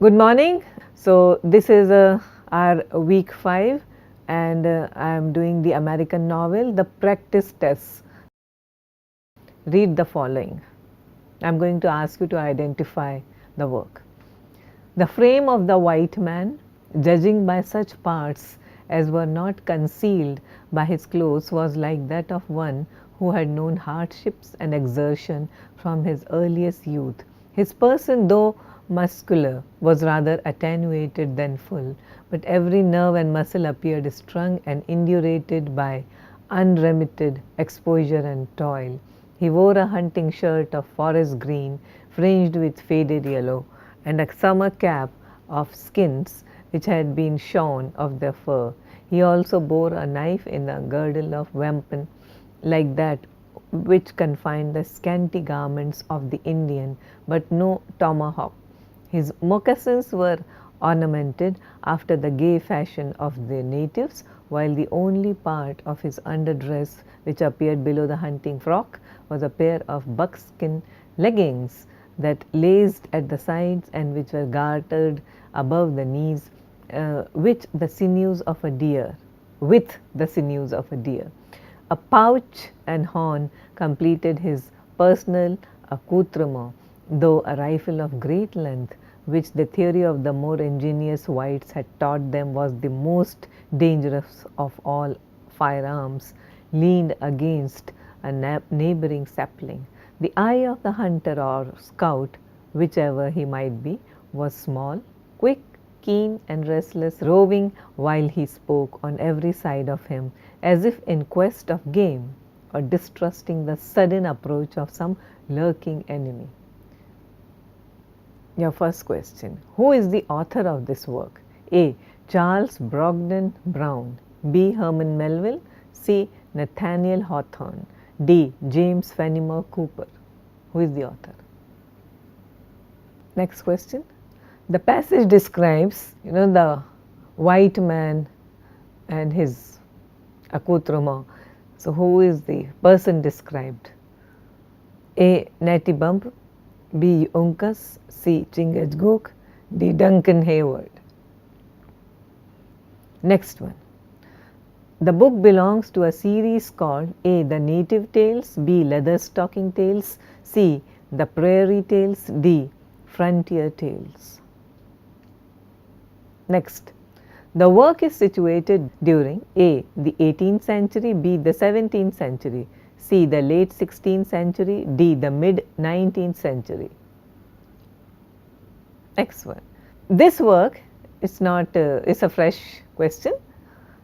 Good morning. So, this is our week 5 and I am doing the American novel, The Practice Test. Read the following. I am going to ask you to identify the work. The frame of the white man, judging by such parts as were not concealed by his clothes, was like that of one who had known hardships and exertion from his earliest youth. His person, though muscular, was rather attenuated than full, but every nerve and muscle appeared strung and indurated by unremitted exposure and toil. He wore a hunting shirt of forest green, fringed with faded yellow, and a summer cap of skins which had been shorn of their fur. He also bore a knife in a girdle of wampum, like that which confined the scanty garments of the Indian, but no tomahawk. His moccasins were ornamented after the gay fashion of the natives, while the only part of his underdress which appeared below the hunting frock was a pair of buckskin leggings that laced at the sides and which were gartered above the knees with the sinews of a deer. A pouch and horn completed his personal accoutrement, though a rifle of great length, which the theory of the more ingenious whites had taught them was the most dangerous of all firearms, leaned against a neighboring sapling. The eye of the hunter or scout, whichever he might be, was small, quick, keen and restless, roving while he spoke on every side of him, as if in quest of game or distrusting the sudden approach of some lurking enemy. Your first question. Who is the author of this work? A. Charles Brogden Brown. B. Herman Melville. C. Nathaniel Hawthorne. D. James Fenimore Cooper. Who is the author? Next question. The passage describes, the white man and his accoutrement. So, who is the person described? A. Natty Bump. B. Uncas. C. Chingachgook. D. Duncan Hayward. Next one. The book belongs to a series called A. The Native Tales. B. Leatherstocking Tales. C. The Prairie Tales. D. Frontier Tales. Next. The work is situated during A. the 18th century, B. the 17th century, C. the late 16th century, D. the mid 19th century. Next one. This work is a fresh question.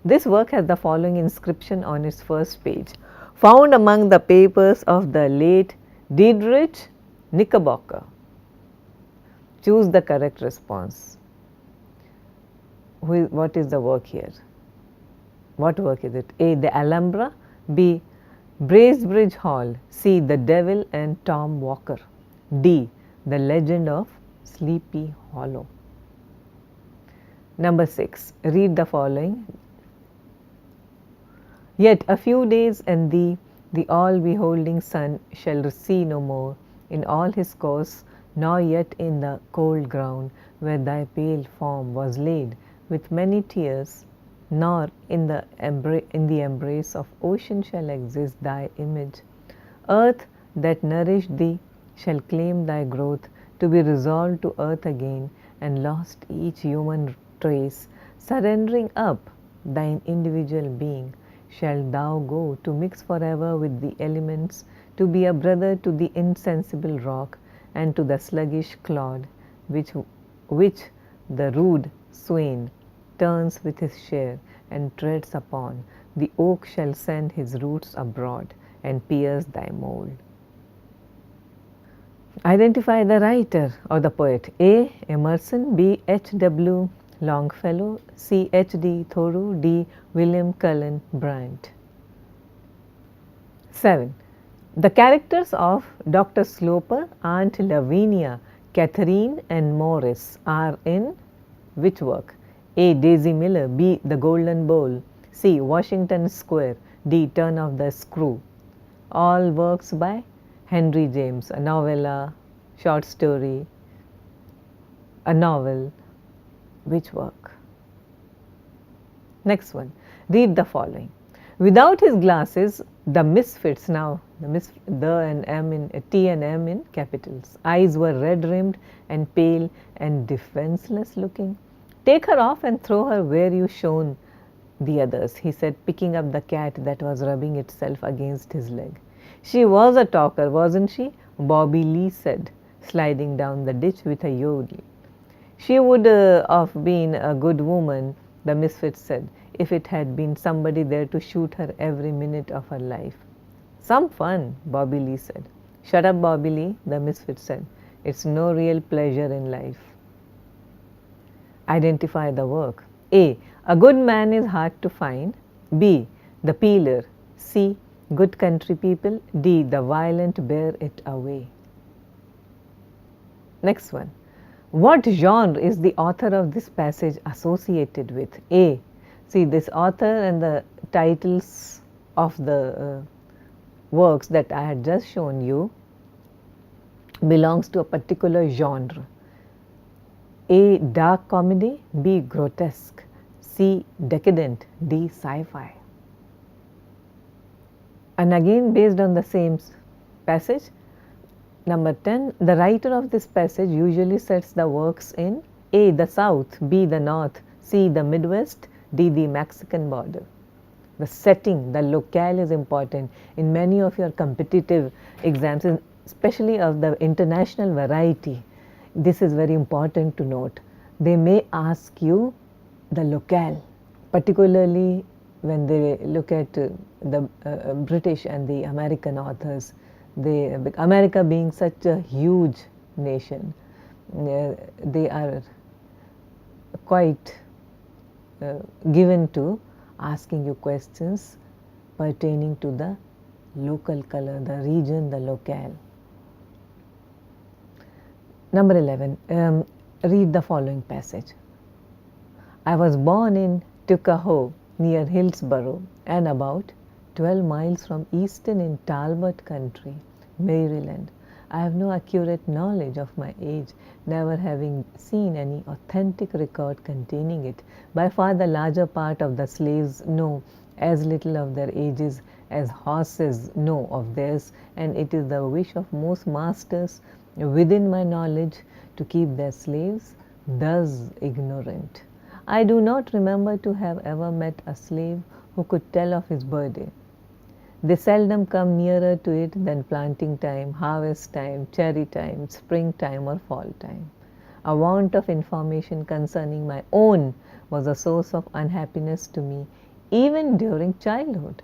This work has the following inscription on its first page. Found among the papers of the late Diedrich Knickerbocker. Choose the correct response. What is the work here? What work is it? A. The Alhambra. B. Bracebridge Hall. C. The Devil and Tom Walker. D. The Legend of Sleepy Hollow. Number 6. Read the following. Yet a few days and the all-beholding sun shall see no more in all his course, nor yet in the cold ground where thy pale form was laid with many tears, nor in the embrace of ocean shall exist thy image. Earth that nourished thee shall claim thy growth, to be resolved to earth again, and lost each human trace. Surrendering up thine individual being, shalt thou go to mix forever with the elements, to be a brother to the insensible rock and to the sluggish clod, which the rude swain turns with his share and treads upon. The oak shall send his roots abroad and pierce thy mold. Identify the writer or the poet. A. Emerson. B. H.W. Longfellow. C. H.D. Thoreau. D. William Cullen Bryant. 7. The characters of Dr. Sloper, Aunt Lavinia, Catherine and Morris are in which work? A. Daisy Miller. B. The Golden Bowl. C. Washington Square. D. Turn of the Screw. All works by Henry James, a novella, short story, a novel. Which work? Next one, read the following. Without his glasses, the misfits, now the and M in T and M in capitals, eyes were red rimmed and pale and defenseless looking. Take her off and throw her where you shown the others, he said, picking up the cat that was rubbing itself against his leg. She was a talker, wasn't she? Bobby Lee said, sliding down the ditch with a yodel. She would have been a good woman, the misfit said, if it had been somebody there to shoot her every minute of her life. Some fun, Bobby Lee said. Shut up, Bobby Lee, the misfit said. It's no real pleasure in life. Identify the work. A good man is hard to find. B, the peeler. C, good country people. D, the violent bear it away. Next one. What genre is the author of this passage associated with? A, see, this author and the titles of the works that I had just shown you belongs to a particular genre. A, dark comedy. B, grotesque. C, decadent. D, sci-fi. And again, based on the same passage, number 10, the writer of this passage usually sets the works in A, the South, B, the North, C, the Midwest, D, the Mexican border. The setting, the locale is important in many of your competitive exams, especially of the international variety. This is very important to note. They may ask you the locale, particularly when they look at the British and the American authors. America being such a huge nation, they are quite given to asking you questions pertaining to the local color, the region, the locale. Number 11, read the following passage. I was born in Tuckahoe near Hillsborough and about 12 miles from Easton in Talbot County, Maryland. I have no accurate knowledge of my age, never having seen any authentic record containing it. By far the larger part of the slaves know as little of their ages as horses know of theirs, and it is the wish of most masters within my knowledge to keep their slaves thus ignorant. I do not remember to have ever met a slave who could tell of his birthday. They seldom come nearer to it than planting time, harvest time, cherry time, springtime or fall time. A want of information concerning my own was a source of unhappiness to me even during childhood.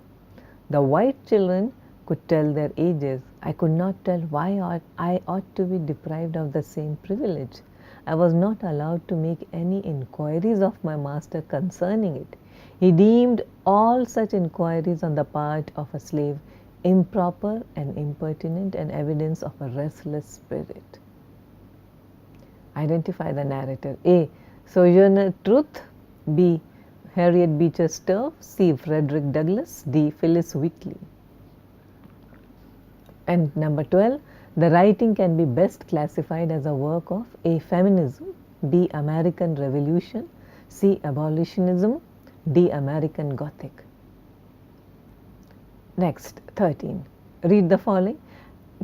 The white children could tell their ages. I could not tell why I ought to be deprived of the same privilege. I was not allowed to make any inquiries of my master concerning it. He deemed all such inquiries on the part of a slave improper and impertinent and evidence of a restless spirit. Identify the narrator. A, Sojourner Truth. B, Harriet Beecher Stowe. C, Frederick Douglass. D, Phyllis Wheatley. And number 12, the writing can be best classified as a work of A, feminism. B, American Revolution. C, abolitionism. D, American Gothic. Next, 13. Read the following.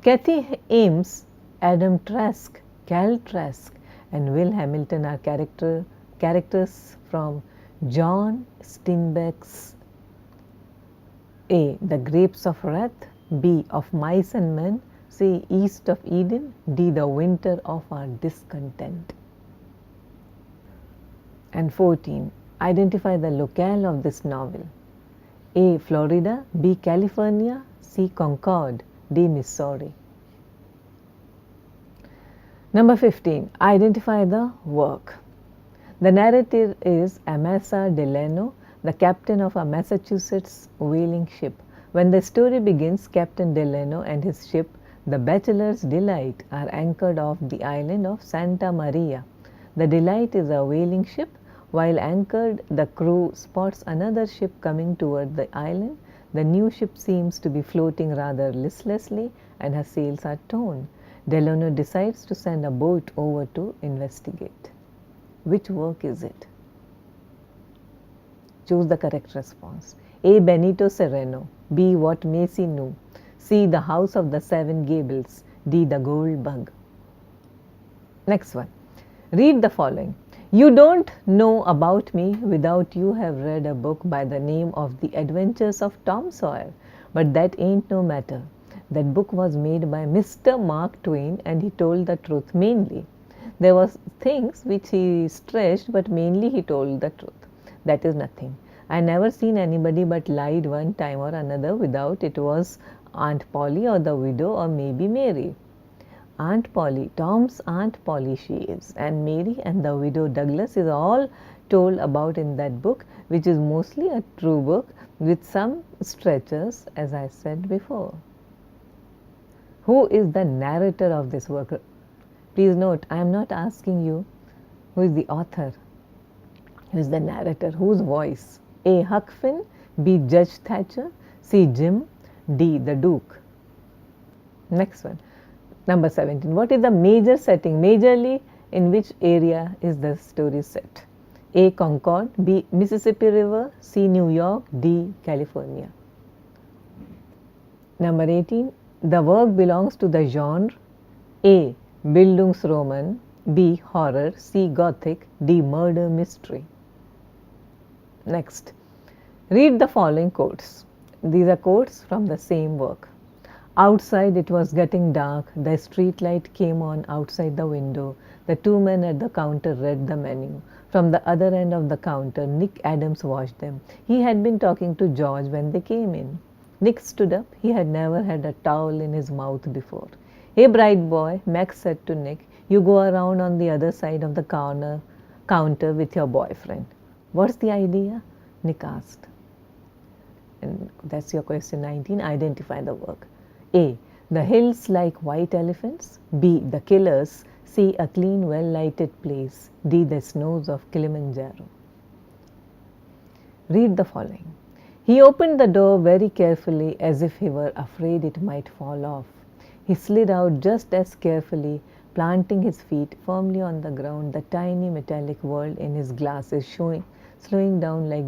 Kathy Ames, Adam Trask, Cal Trask, and Will Hamilton are characters from John Steinbeck's A, The Grapes of Wrath. B, Of Mice and Men. C, East of Eden. D, The Winter of Our Discontent. And 14. Identify the locale of this novel. A, Florida. B, California. C, Concord. D, Missouri. Number 15. Identify the work. The narrator is Amasa Delano, the captain of a Massachusetts whaling ship. When the story begins, Captain Delano and his ship, the Bachelor's Delight, are anchored off the island of Santa Maria. The Delight is a whaling ship. While anchored, the crew spots another ship coming toward the island. The new ship seems to be floating rather listlessly and her sails are torn. Delano decides to send a boat over to investigate. Which work is it? Choose the correct response. A. Benito Sereno. B. What Macy knew. C. The House of the Seven Gables. D. The Gold Bug. Next one. Read the following. You don't know about me without you have read a book by the name of The Adventures of Tom Sawyer. But that ain't no matter. That book was made by Mr. Mark Twain and he told the truth mainly. There was things which he stretched, but mainly he told the truth. That is nothing. I never seen anybody but lied one time or another without it was Aunt Polly or the widow or maybe Mary. Aunt Polly, Tom's Aunt Polly she is, and Mary and the widow Douglas is all told about in that book, which is mostly a true book with some stretches, as I said before. Who is the narrator of this work? Please note, I am not asking you who is the author, who is the narrator, whose voice? A. Huck Finn, B. Judge Thatcher, C. Jim, D. The Duke. Next one. Number 17. What is the major setting? Majorly, in which area is the story set? A. Concord, B. Mississippi River, C. New York, D. California. Number 18. The work belongs to the genre A. Bildungsroman, B. Horror, C. Gothic, D. Murder mystery. Next. Read the following quotes. These are quotes from the same work. Outside it was getting dark. The street light came on outside the window. The two men at the counter read the menu. From the other end of the counter, Nick Adams watched them. He had been talking to George when they came in. Nick stood up. He had never had a towel in his mouth before. Hey, bright boy, Max said to Nick, you go around on the other side of the counter with your boyfriend. What's the idea? Nick asked. And that's your question 19. Identify the work. A. The hills like white elephants. B. The killers. C. A clean, well-lighted place. D. The snows of Kilimanjaro. Read the following. He opened the door very carefully as if he were afraid it might fall off. He slid out just as carefully, planting his feet firmly on the ground, the tiny metallic world in his glasses slowing down like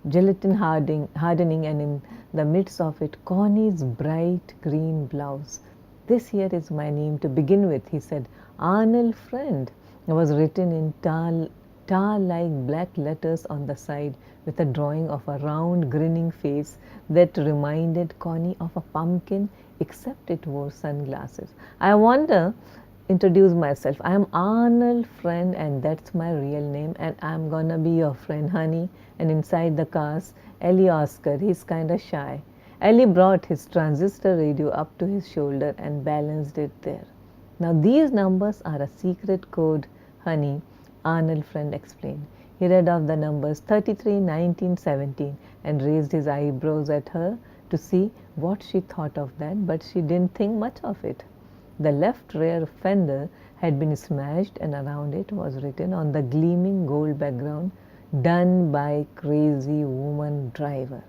gelatin hardening, and in the midst of it, Connie's bright green blouse. This here is my name to begin with, he said. Arnold Friend was written in tar-like black letters on the side with a drawing of a round grinning face that reminded Connie of a pumpkin, except it wore sunglasses. I wonder, introduce myself. I am Arnold Friend and that's my real name and I'm gonna be your friend, honey. And inside the cars, Ellie Oscar, he's kinda shy. Ellie brought his transistor radio up to his shoulder and balanced it there. Now these numbers are a secret code, honey, Arnold Friend explained. He read off the numbers 33, 19, 17 and raised his eyebrows at her to see what she thought of that, but she didn't think much of it. The left rear fender had been smashed and around it was written on the gleaming gold background, done by crazy woman driver.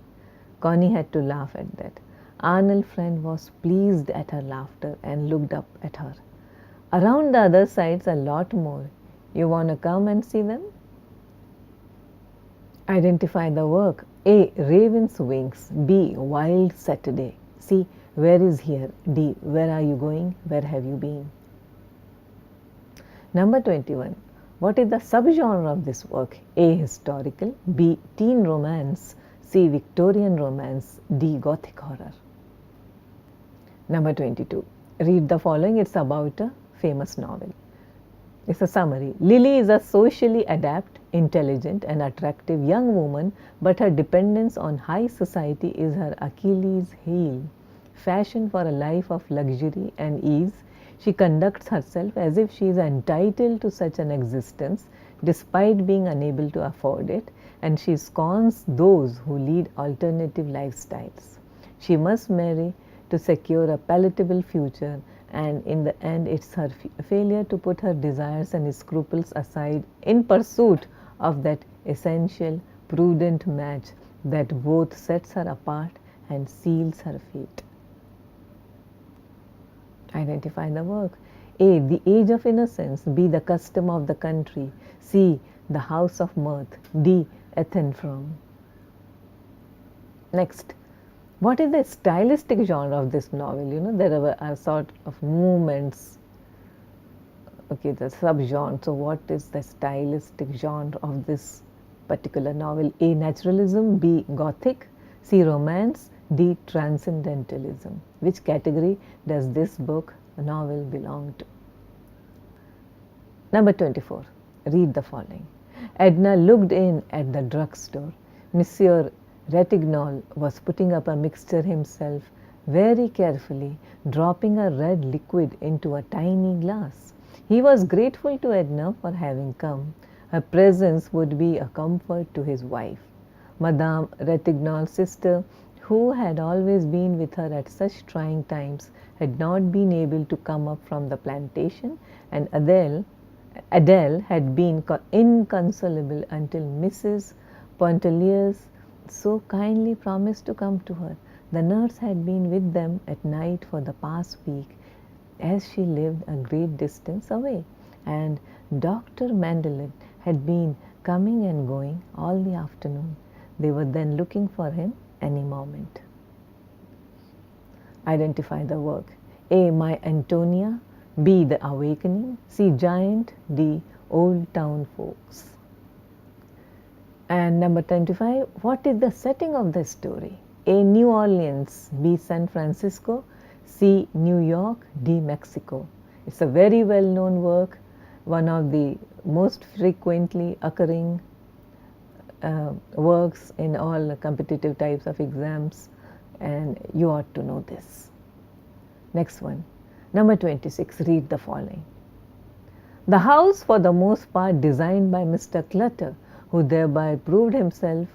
Connie had to laugh at that. Arnold Friend was pleased at her laughter and looked up at her. Around the other side's a lot more. You want to come and see them? Identify the work. A. Raven's Wings. B. Wild Saturday. C. Where is here? D. Where are you going? Where have you been? Number 21. What is the subgenre of this work? A. Historical. B. Teen romance. C. Victorian romance. D. Gothic horror. Number 22. Read the following. It's about a famous novel. It's a summary. Lily is a socially adept, intelligent and attractive young woman, but her dependence on high society is her Achilles heel. Fashioned for a life of luxury and ease, she conducts herself as if she is entitled to such an existence despite being unable to afford it, and she scorns those who lead alternative lifestyles. She must marry to secure a palatable future, and in the end it's her failure to put her desires and scruples aside in pursuit of that essential, prudent match that both sets her apart and seals her fate. Identify the work. A. The age of innocence. B. The custom of the country. C. The house of mirth. D. Ethnfrom. Next, what is the stylistic genre of this novel? You know, there are a sort of movements, okay, the subgenre. So what is the stylistic genre of this particular novel? A. Naturalism. B. Gothic. C. Romance. D. Transcendentalism. Which category does this book, novel, belong to? Number 24. Read the following. Edna looked in at the drugstore. Monsieur Ratignol was putting up a mixture himself very carefully, dropping a red liquid into a tiny glass. He was grateful to Edna for having come. Her presence would be a comfort to his wife. Madame Ratignol's sister, who had always been with her at such trying times, had not been able to come up from the plantation, and Adele had been inconsolable until Mrs. Pontellier so kindly promised to come to her. The nurse had been with them at night for the past week, as she lived a great distance away, and Dr. Mandelin had been coming and going all the afternoon. They were then looking for him any moment. Identify the work. A. My Antonia. B. The Awakening. C. Giant. D. Old Town Folks. And number 25, what is the setting of the story? A. New Orleans. B. San Francisco. C. New York. D. Mexico. It's a very well known work, one of the most frequently occurring works in all competitive types of exams, and you ought to know this. Next one. Number 26, read the following. The house, for the most part designed by Mr. Clutter, who thereby proved himself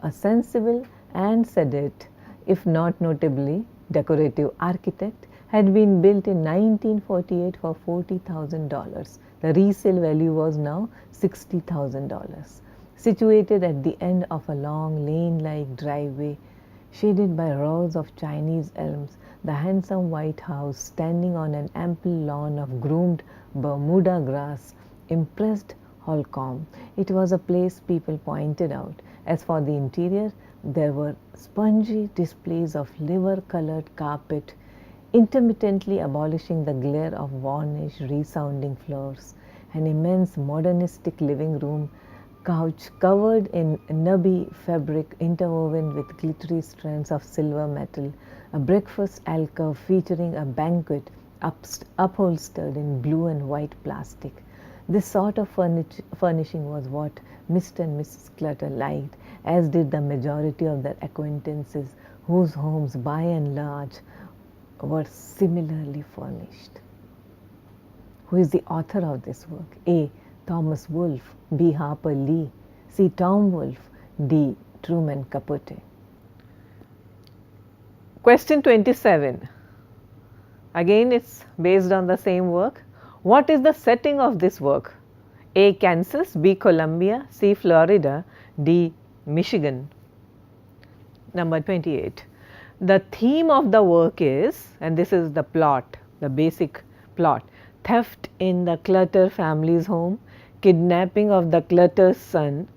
a sensible and sedate, if not notably decorative architect, had been built in 1948 for $40,000. The resale value was now $60,000. Situated at the end of a long lane-like driveway, shaded by rows of Chinese elms, the handsome white house, standing on an ample lawn of groomed Bermuda grass, impressed Holcomb. It was a place people pointed out. As for the interior, there were spongy displays of liver-colored carpet, intermittently abolishing the glare of varnish resounding floors, an immense modernistic living room couch covered in nubby fabric interwoven with glittery strands of silver metal, a breakfast alcove featuring a banquet upholstered in blue and white plastic. This sort of furnishing was what Mr. and Mrs. Clutter liked, as did the majority of their acquaintances, whose homes by and large were similarly furnished. Who is the author of this work? A. Thomas Wolfe. B. Harper Lee. C. Tom Wolfe. D. Truman Capote. Question 27. Again, it's based on the same work. What is the setting of this work? A. Kansas. B. Columbia. C. Florida. D. Michigan. Number 28. The theme of the work is, and this is the plot, the basic plot, theft in the Clutter family's home, kidnapping of the Clutter's son,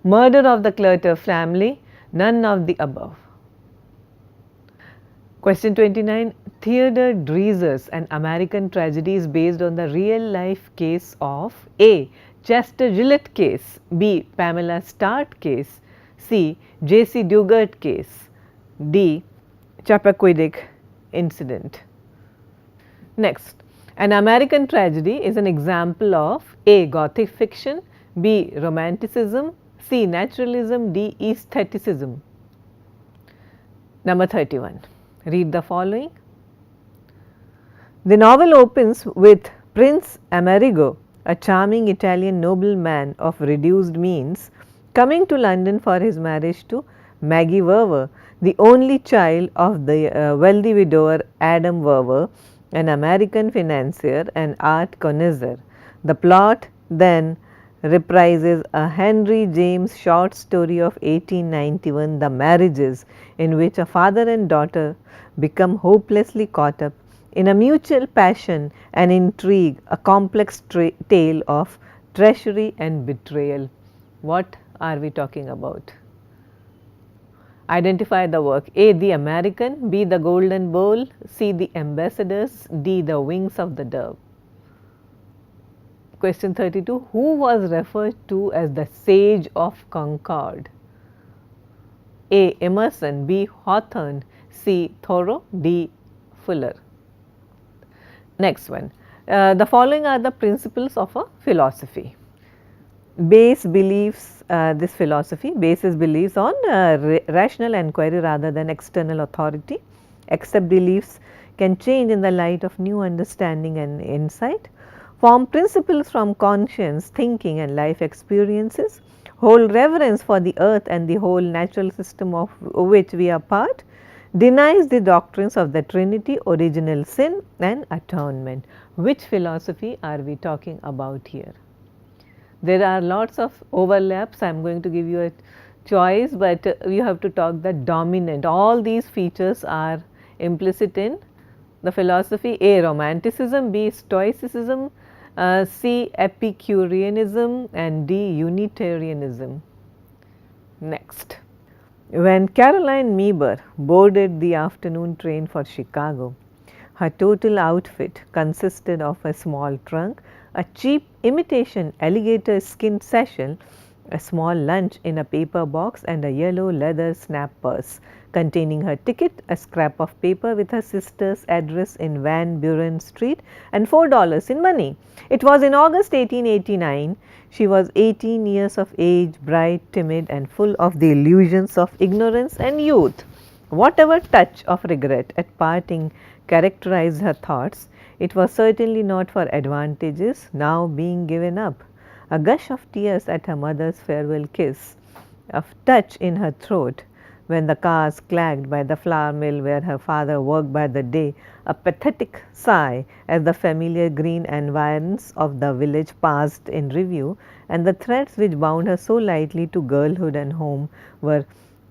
murder of the Clutter family, none of the above. Question 29. Theodore Dreiser's An American Tragedy is based on the real life case of A. Chester Gillette case, B. Pamela Start case, C. J.C. Dugard case, D. Chappaquiddick incident. Next, An American Tragedy is an example of A. Gothic fiction, B. Romanticism, C. Naturalism, D. Aestheticism. Number 31. Read the following. The novel opens with Prince Amerigo, a charming Italian nobleman of reduced means, coming to London for his marriage to Maggie Verver, the only child of the wealthy widower Adam Verver, an American financier and art connoisseur. The plot then reprises a Henry James short story of 1891, The Marriages, in which a father and daughter become hopelessly caught up In a mutual passion and intrigue, a complex tale of treachery and betrayal. What are we talking about? Identify the work. A. The American. B. The Golden Bowl. C. The Ambassadors. D. The Wings of the Dove. Question 32. Who was referred to as the Sage of Concord? A. Emerson. B. Hawthorne. C. Thoreau. D. Fuller. Next one. The following are the principles of a philosophy. Base beliefs, this philosophy bases beliefs on rational inquiry rather than external authority. Accept beliefs can change in the light of new understanding and insight. Form principles from conscience, thinking and life experiences. Hold reverence for the earth and the whole natural system of which we are part. Denies the doctrines of the Trinity, original sin and atonement. Which philosophy are we talking about here? There are lots of overlaps. I am going to give you a choice, but you have to talk the dominant. All these features are implicit in the philosophy. A. Romanticism. B. Stoicism. C. Epicureanism. And D. Unitarianism. Next. When Caroline Meeber boarded the afternoon train for Chicago, her total outfit consisted of a small trunk, a cheap imitation alligator skin satchel, a small lunch in a paper box and a yellow leather snap purse containing her ticket, a scrap of paper with her sister's address in Van Buren Street and $4 in money. It was in August 1889. She was 18 years of age, bright, timid and full of the illusions of ignorance and youth. Whatever touch of regret at parting characterized her thoughts, it was certainly not for advantages now being given up. A gush of tears at her mother's farewell kiss, a touch in her throat when the cars clanged by the flour mill where her father worked by the day, a pathetic sigh as the familiar green environs of the village passed in review, and the threads which bound her so lightly to girlhood and home were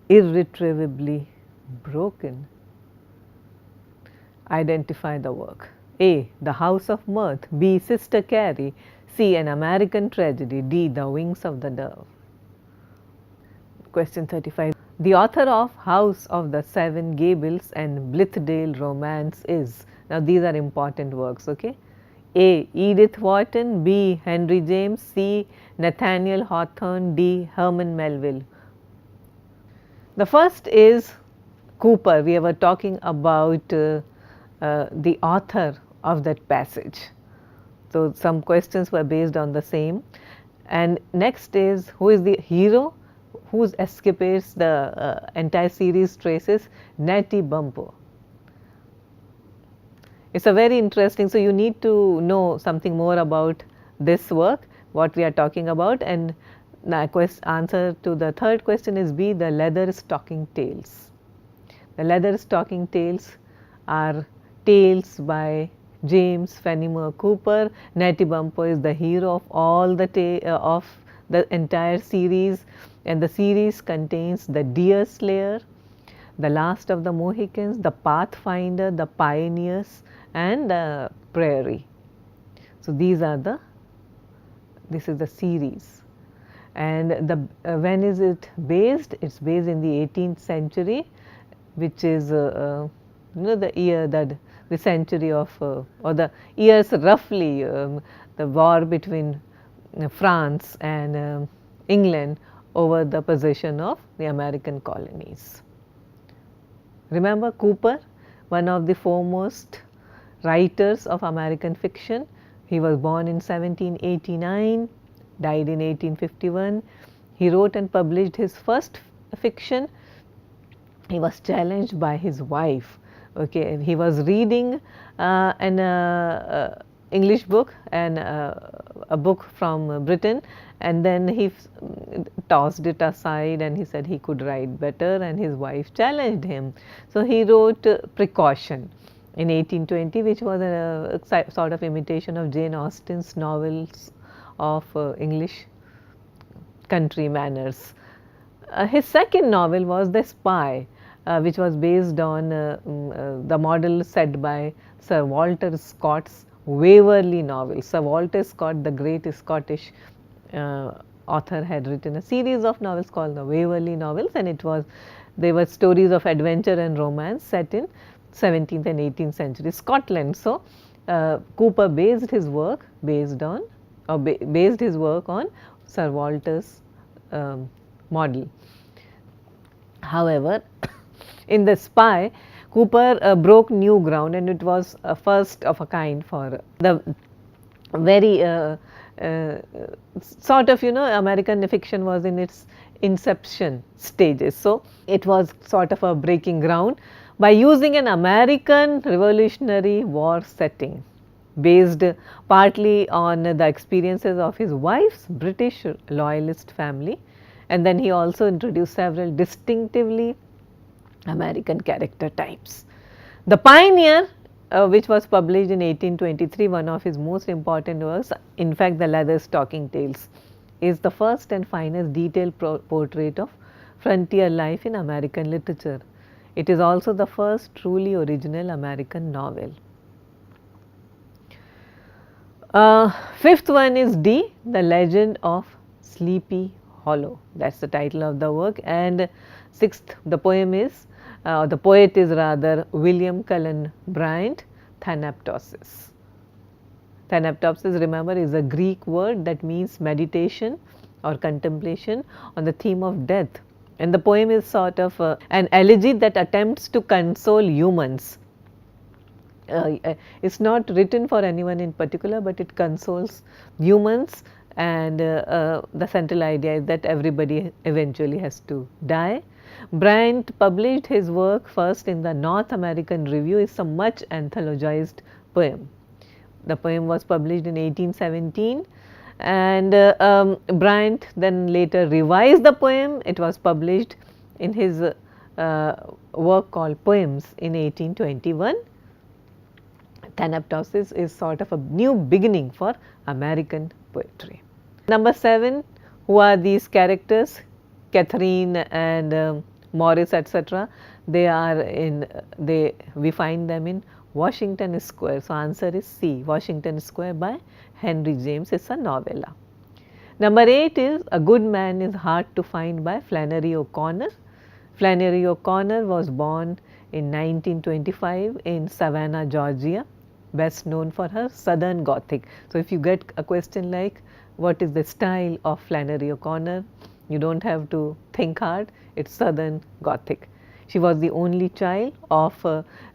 irretrievably broken. Identify the work. A. The House of Mirth. B. Sister Carrie. C. An American Tragedy. D. The Wings of the Dove. Question 35. The author of House of the Seven Gables and Blithedale Romance is. Now these are important works. Okay. A. Edith Wharton. B. Henry James. C. Nathaniel Hawthorne. D. Herman Melville. The first is Cooper. We were talking about the author of that passage. So some questions were based on the same. And next is, who is the hero whose escapades the entire series traces? Natty Bumppo. It's a very interesting, so you need to know something more about this work, what we are talking about. And the answer to the third question is B. The Leather Stocking Tales. The Leather Stocking Tales are tales by James Fenimore Cooper. Natty Bumppo is the hero of all of the entire series, and the series contains the Deer Slayer, the Last of the Mohicans, the Pathfinder, the Pioneers and the Prairie. So these are this is the series. And when is it based? It's based in the 18th century, which is the year that the century of or the years roughly the war between France and England over the possession of the American colonies. Remember Cooper, one of the foremost writers of American fiction. He was born in 1789, died in 1851. He wrote and published his first fiction. He was challenged by his wife. Okay, he was reading an English book and a book from Britain, and then he tossed it aside and he said he could write better, and his wife challenged him. So he wrote Precaution in 1820, which was a sort of imitation of Jane Austen's novels of English country manners. His second novel was The Spy, which was based on the model set by Sir Walter Scott's Waverley novel. Sir Walter Scott, the great Scottish author, had written a series of novels called the Waverley novels, and they were stories of adventure and romance set in 17th and 18th century Scotland. So, Cooper based his work on Sir Walter's model. However, in The Spy, Cooper broke new ground, and it was a first of a kind for the very sort of, American fiction was in its inception stages. So, it was sort of a breaking ground by using an American Revolutionary War setting based partly on the experiences of his wife's British loyalist family, and then he also introduced several distinctively American character types. The Pioneer, which was published in 1823, one of his most important works, in fact the Leather Stocking Tales, is the first and finest detailed portrait of frontier life in American literature. It is also the first truly original American novel. Fifth one is D, The Legend of Sleepy Hollow. That is the title of the work. And sixth, the poet is William Cullen Bryant, Thanatopsis. Thanatopsis, remember, is a Greek word that means meditation or contemplation on the theme of death. And the poem is sort of an elegy that attempts to console humans. It's not written for anyone in particular, but it consoles humans, and the central idea is that everybody eventually has to die. Bryant published his work first in the North American Review. It's a much anthologized poem. The poem was published in 1817, and Bryant then later revised the poem. It was published in his work called Poems in 1821. Thanatopsis is sort of a new beginning for American poetry. Number 7, who are these characters? Catherine and Morris, etc. We find them in Washington Square. So, answer is C, Washington Square by Henry James. It's a novella. Number 8 is A Good Man is Hard to Find by Flannery O'Connor. Flannery O'Connor was born in 1925 in Savannah, Georgia, best known for her Southern Gothic. So, if you get a question like what is the style of Flannery O'Connor, you do not have to think hard, it is Southern Gothic. She was the only child of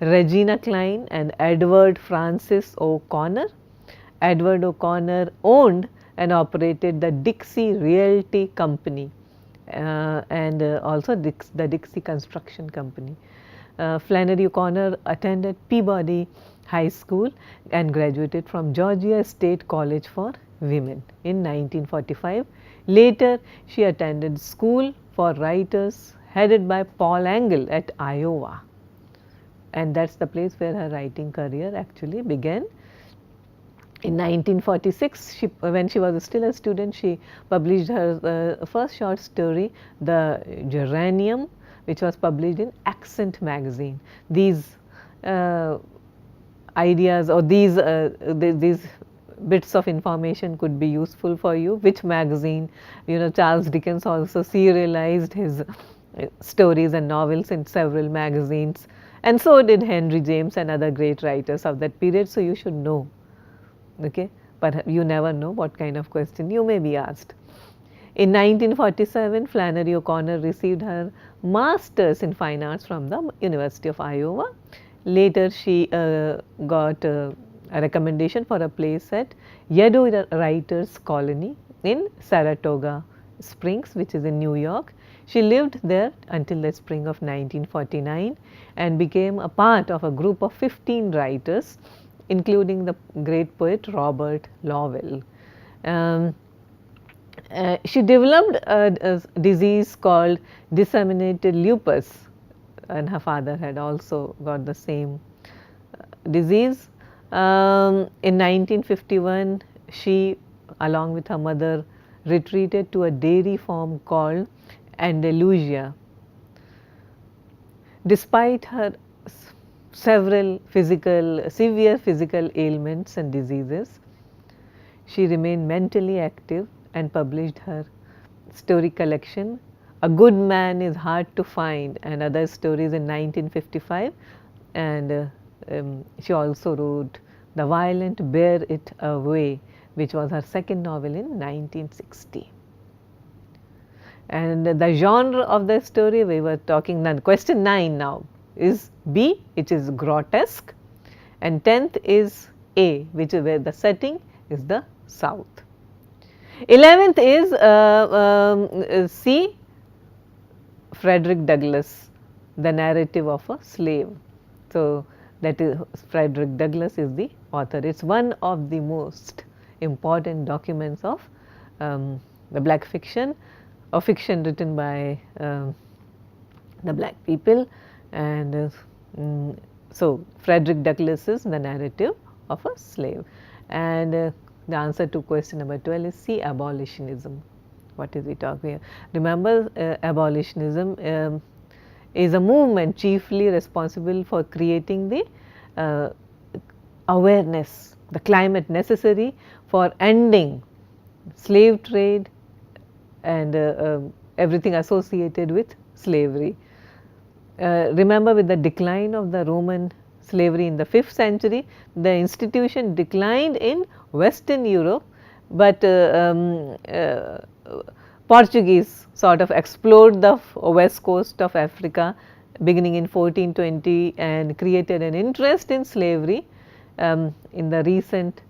Regina Klein and Edward Francis O'Connor. Edward O'Connor owned and operated the Dixie Realty Company and also the Dixie Construction Company. Flannery O'Connor attended Peabody High School and graduated from Georgia State College for Women in 1945. Later, she attended School for Writers headed by Paul Engle at Iowa, and that is the place where her writing career actually began. In 1946, when she was still a student, she published her first short story, The Geranium, which was published in Accent magazine. These ideas or these bits of information could be useful for you. Which magazine? Charles Dickens also serialized his stories and novels in several magazines, and so did Henry James and other great writers of that period. So, you should know. Okay, but you never know what kind of question you may be asked. In 1947, Flannery O'Connor received her master's in fine arts from the University of Iowa. Later, she got a recommendation for a place at Yaddo Writers Colony in Saratoga Springs, which is in New York. She lived there until the spring of 1949 and became a part of a group of 15 writers, including the great poet Robert Lowell. She developed a disease called disseminated lupus, and her father had also got the same disease. In 1951, she, along with her mother, retreated to a dairy farm called Andalusia. Despite her several severe physical ailments and diseases, she remained mentally active and published her story collection, A Good Man is Hard to Find, and other stories in 1955. And she also wrote The Violent Bear It Away, which was her second novel in 1960. And the genre of the story we were talking, now question 9 now is B, which is grotesque, and 10th is A, which is where the setting is the south. 11th is C, Frederick Douglass, the narrative of a slave. So, that is Frederick Douglass is the author. It is one of the most important documents of the black fiction, or fiction written by the black people. And so, Frederick Douglass is the narrative of a slave. And the answer to question number 12 is C, abolitionism. What is we talking here? Remember, abolitionism is a movement chiefly responsible for creating the awareness, the climate necessary for ending slave trade and everything associated with slavery. Remember, with the decline of the Roman slavery in the 5th century, the institution declined in Western Europe, but Portuguese sort of explored the west coast of Africa beginning in 1420 and created an interest in slavery in the recent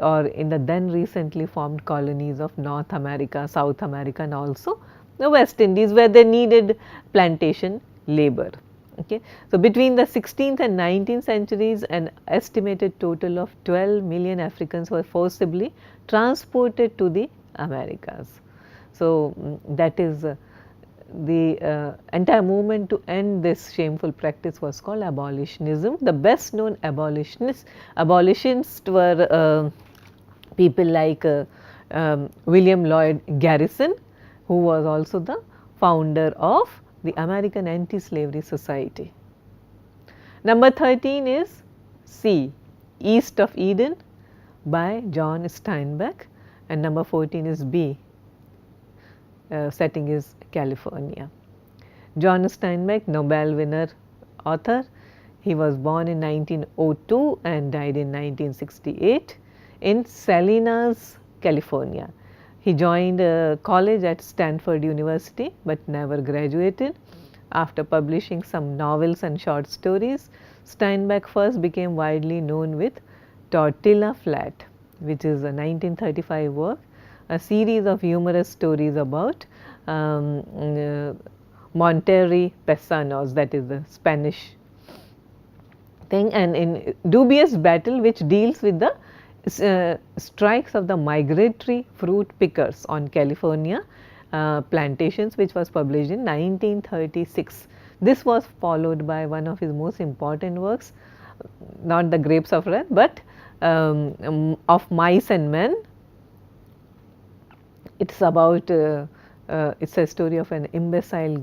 or in the then recently formed colonies of North America, South America, and also the West Indies, where they needed plantation labor. Okay. So, between the 16th and 19th centuries, an estimated total of 12 million Africans were forcibly transported to the Americas. So, that is the entire movement to end this shameful practice was called abolitionism. The best known abolitionists were people like William Lloyd Garrison, who was also the founder of the American Anti-Slavery Society. Number 13 is C, East of Eden by John Steinbeck, and number 14 is B, setting is California. John Steinbeck, Nobel winner author, he was born in 1902 and died in 1968 in Salinas, California. He joined college at Stanford University, but never graduated. After publishing some novels and short stories, Steinbeck first became widely known with Tortilla Flat, which is a 1935 work, a series of humorous stories about Monterrey Paisanos, that is the Spanish thing, and in Dubious Battle, which deals with the strikes of the migratory fruit pickers on California plantations, which was published in 1936. This was followed by one of his most important works, not The Grapes of Wrath, but Of Mice and Men. It's about it's a story of an imbecile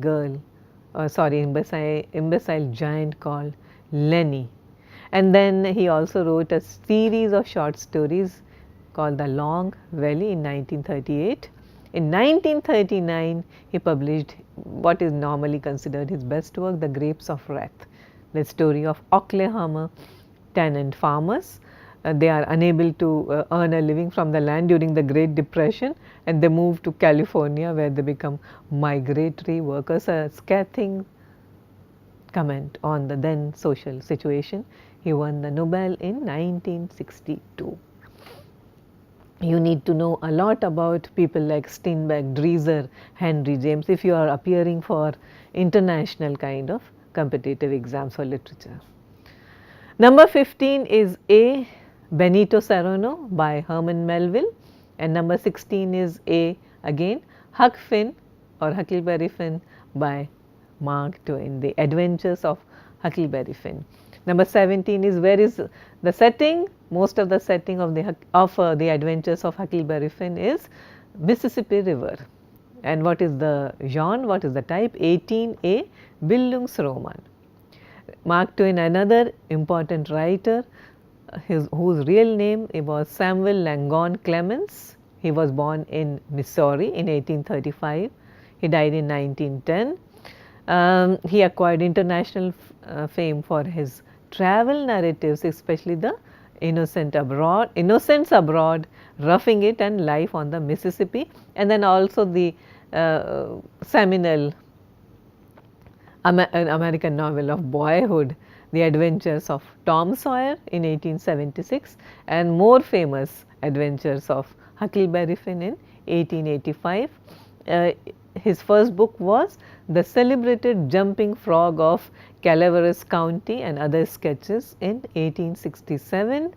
giant called Lenny. And then he also wrote a series of short stories called The Long Valley in 1938. In 1939, he published what is normally considered his best work, The Grapes of Wrath, the story of Oklahoma tenant farmers. They are unable to earn a living from the land during the Great Depression, and they move to California, where they become migratory workers. A scathing comment on the then social situation. He won the Nobel in 1962. You need to know a lot about people like Steinbeck, Dreiser, Henry James if you are appearing for international kind of competitive exams for literature. Number 15 is A, Benito Serrano by Herman Melville, and number 16 is A, again Huck Finn or Huckleberry Finn by Mark Twain, The Adventures of Huckleberry Finn. Number 17 is where is the setting? Most of the setting of the Adventures of Huckleberry Finn is Mississippi River. And what is the genre? What is the type? 18A, Bildungsroman. Mark Twain, another important writer, whose real name was Samuel Langone Clemens. He was born in Missouri in 1835. He died in 1910. He acquired international fame for his travel narratives, especially the Innocents Abroad, Roughing It, and Life on the Mississippi, and then also the seminal an American novel of boyhood, The Adventures of Tom Sawyer in 1876, and more famous Adventures of Huckleberry Finn in 1885. His first book was The Celebrated Jumping Frog of Calaveras County and Other Sketches in 1867.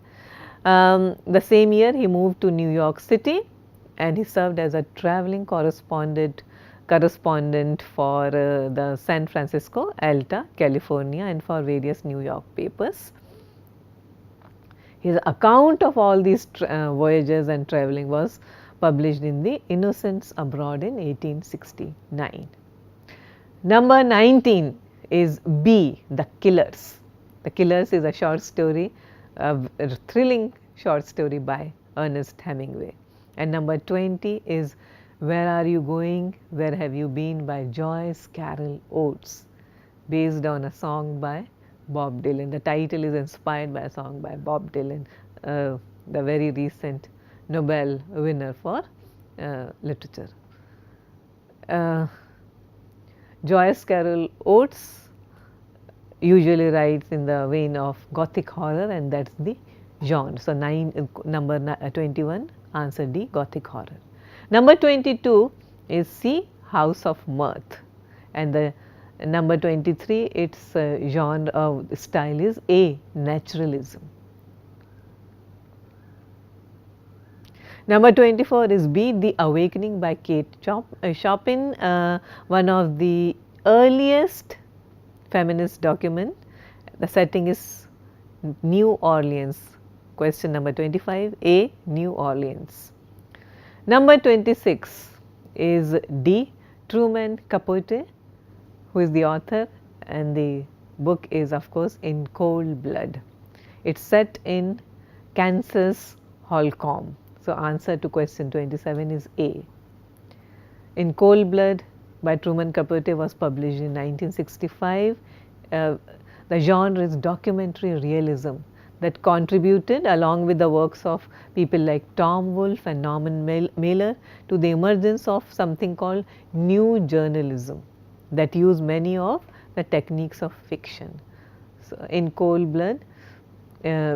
The same year he moved to New York City and he served as a traveling correspondent for the San Francisco, Alta, California, and for various New York papers. His account of all these voyages and traveling was published in the Innocents Abroad in 1869. Number 19 is B, The Killers. The Killers is a short story, a thrilling short story by Ernest Hemingway. And number 20 is Where Are You Going, Where Have You Been by Joyce Carol Oates, based on a song by Bob Dylan. The title is inspired by a song by Bob Dylan, the very recent Nobel winner for literature. Joyce Carol Oates usually writes in the vein of Gothic horror, and that's the genre. So, number 21, answer D, Gothic horror. Number 22 is C, House of Mirth, and the number 23, its genre of style is A, naturalism. Number 24 is B, The Awakening by Kate Chopin, one of the earliest feminist document. The setting is New Orleans. Question number 25, A, New Orleans. Number 26 is D, Truman Capote, who is the author, and the book is of course In Cold Blood. It's set in Kansas Holcomb. So, answer to question 27 is A. In Cold Blood by Truman Capote was published in 1965. The genre is documentary realism that contributed, along with the works of people like Tom Wolfe and Norman Mailer, to the emergence of something called new journalism that used many of the techniques of fiction. So, In Cold Blood,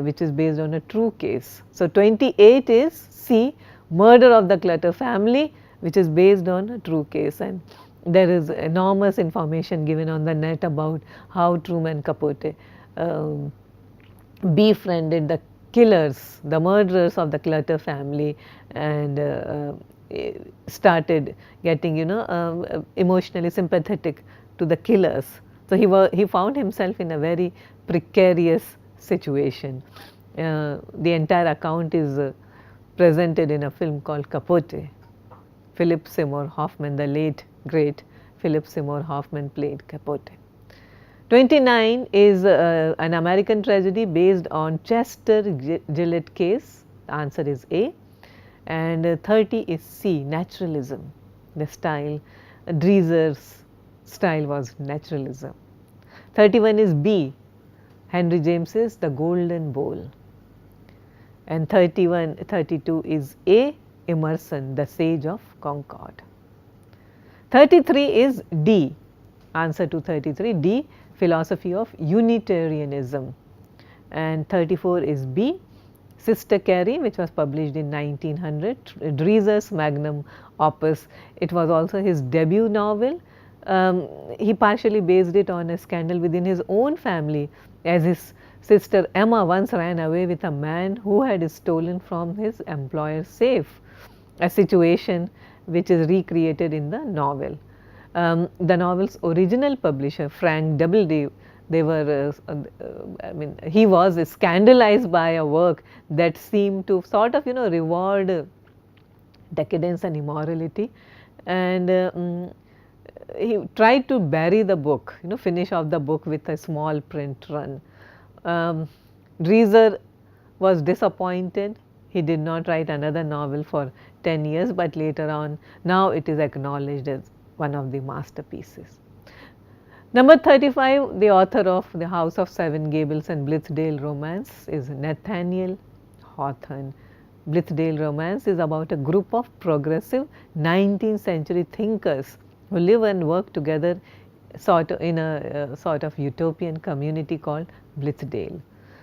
which is based on a true case. So, 28 is C, Murder of the Clutter Family, which is based on a true case, and there is enormous information given on the net about how Truman Capote befriended the killers, the murderers of the Clutter family, and started getting emotionally sympathetic to the killers. So, he found himself in a very precarious situation. The entire account is presented in a film called Capote. Philip Seymour Hoffman, the late great Philip Seymour Hoffman, played Capote. 29 is an American tragedy based on Chester Gillette case. The answer is A. And 30 is C, naturalism. The style, Dreiser's style was naturalism. 31 is B, Henry James's The Golden Bowl. And 32 is A, Emerson, The Sage of Concord. 33 is D, answer to 33, D, Philosophy of Unitarianism. And 34 is B, Sister Carrie, which was published in 1900, Dreiser's magnum opus. It was also his debut novel. He partially based it on a scandal within his own family, as his sister Emma once ran away with a man who had stolen from his employer's safe, a situation which is recreated in the novel. The novel's original publisher, Frank Doubleday, he was scandalized by a work that seemed to sort of reward decadence and immorality, and he tried to bury the book, finish off the book with a small print run. Dreiser was disappointed. He did not write another novel for 10 years, but later on, now it is acknowledged as one of the masterpieces. Number 35, the author of The House of Seven Gables and Blithedale Romance is Nathaniel Hawthorne. Blithedale Romance is about a group of progressive 19th century thinkers who live and work together in a sort of utopian community called Blithedale.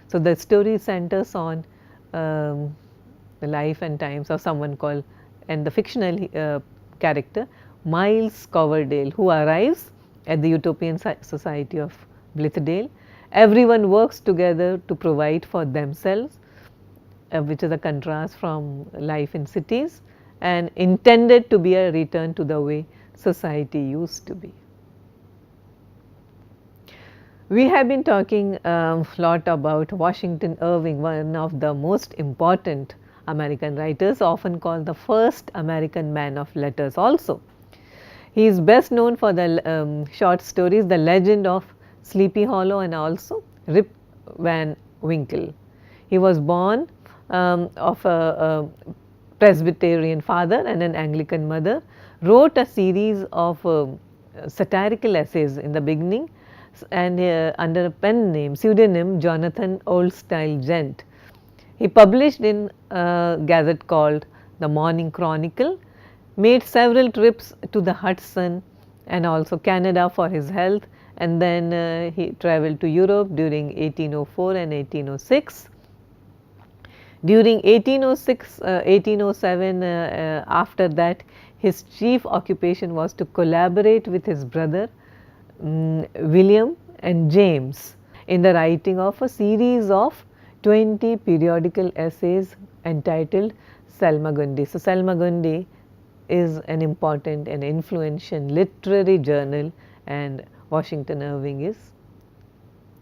So, the story centers on the life and times of someone called, and the fictional character Miles Coverdale, who arrives at the utopian society of Blithedale. Everyone works together to provide for themselves, which is a contrast from life in cities, and intended to be a return to the way society used to be. We have been talking a lot about Washington Irving, one of the most important American writers, often called the first American man of letters also. He is best known for the short stories The Legend of Sleepy Hollow and also Rip Van Winkle. He was born of a Presbyterian father and an Anglican mother, wrote a series of satirical essays in the beginning, and under a pen name, pseudonym Jonathan Oldstyle Gent. He published in a gazette called The Morning Chronicle, made several trips to the Hudson and also Canada for his health, and then he traveled to Europe during 1804 and 1806. During 1806, 1807, after that, his chief occupation was to collaborate with his brother William and James in the writing of a series of 20 periodical essays entitled Salmagundi. So, Salmagundi is an important and influential literary journal, and Washington Irving is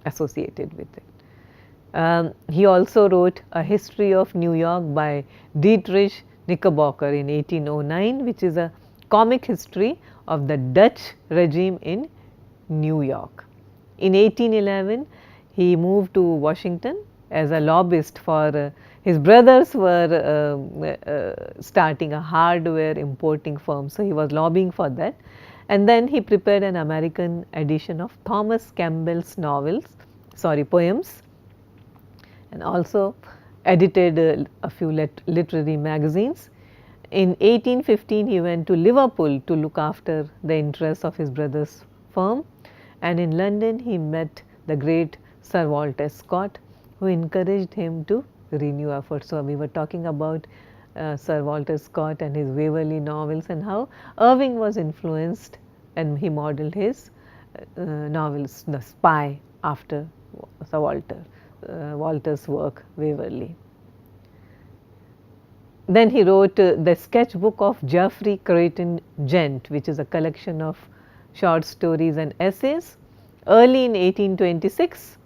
associated with it. He also wrote A History of New York by Dietrich Knickerbocker in 1809, which is a comic history of the Dutch regime in New York. In 1811, he moved to Washington as a lobbyist for his brothers were starting a hardware importing firm. So, he was lobbying for that, and then he prepared an American edition of Thomas Campbell's poems, and also edited a few literary magazines. In 1815, he went to Liverpool to look after the interests of his brother's firm, and in London he met the great Sir Walter Scott, who encouraged him to renew efforts. So, we were talking about Sir Walter Scott and his Waverley novels, and how Irving was influenced and he modeled his novels, The Spy, after Sir Walter's work Waverley. Then he wrote the sketchbook of Geoffrey Creighton Gent, which is a collection of short stories and essays. Early in 1826,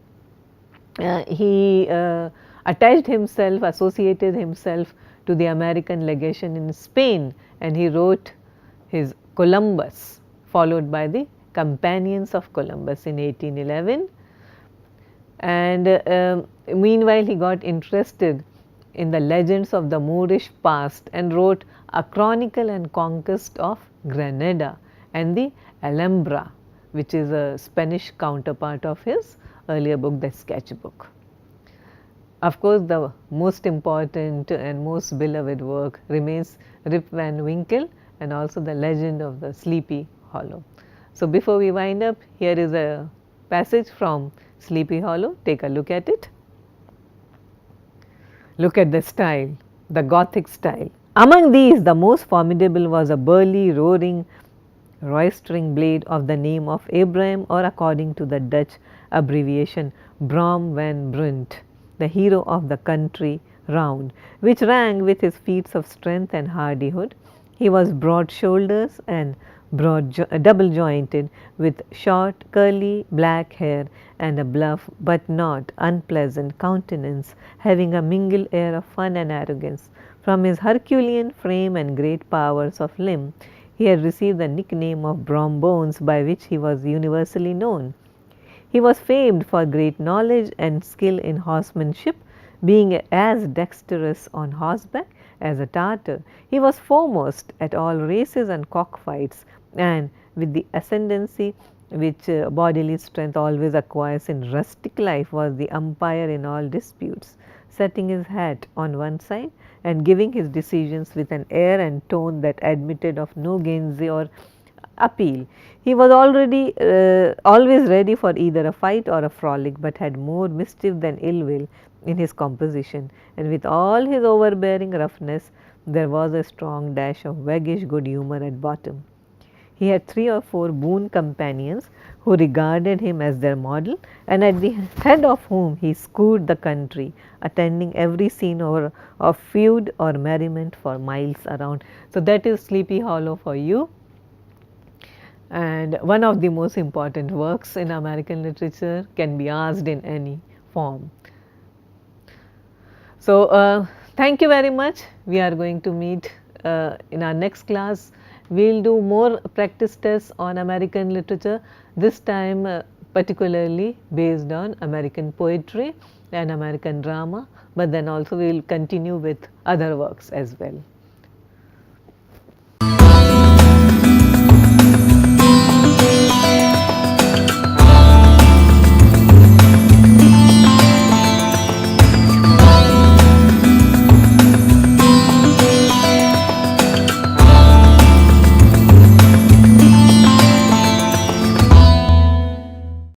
he associated himself to the American legation in Spain, and he wrote his Columbus, followed by the Companions of Columbus in 1811. And meanwhile, he got interested in the legends of the Moorish past and wrote A Chronicle and Conquest of Granada and the Alhambra, which is a Spanish counterpart of his earlier book, The Sketchbook. Of course, the most important and most beloved work remains Rip Van Winkle and also The Legend of the Sleepy Hollow. So, before we wind up, here is a passage from Sleepy Hollow. Take a look at it. Look at the style, the Gothic style. Among these, the most formidable was a burly, roaring, roistering blade of the name of Abraham, or according to the Dutch abbreviation, Brom van Brunt, the hero of the country round, which rang with his feats of strength and hardihood. He was broad shoulders and double jointed, with short curly black hair and a bluff but not unpleasant countenance, having a mingled air of fun and arrogance. From his Herculean frame and great powers of limb, He had received the nickname of Brom Bones, by which he was universally known. He was famed for great knowledge and skill in horsemanship, being as dexterous on horseback as a Tartar. He was foremost at all races and cockfights, and with the ascendancy which bodily strength always acquires in rustic life, was the umpire in all disputes, setting his hat on one side and giving his decisions with an air and tone that admitted of no gainsay or appeal. He was always ready for either a fight or a frolic, but had more mischief than ill will in his composition, and with all his overbearing roughness, there was a strong dash of waggish good humour at bottom. He had 3 or 4 boon companions who regarded him as their model, and at the head of whom he scoured the country, attending every scene of feud or merriment for miles around. So, that is Sleepy Hollow for you, and one of the most important works in American literature, can be asked in any form. So, thank you very much. We are going to meet in our next class. We will do more practice tests on American literature, this time particularly based on American poetry and American drama, but then also we will continue with other works as well.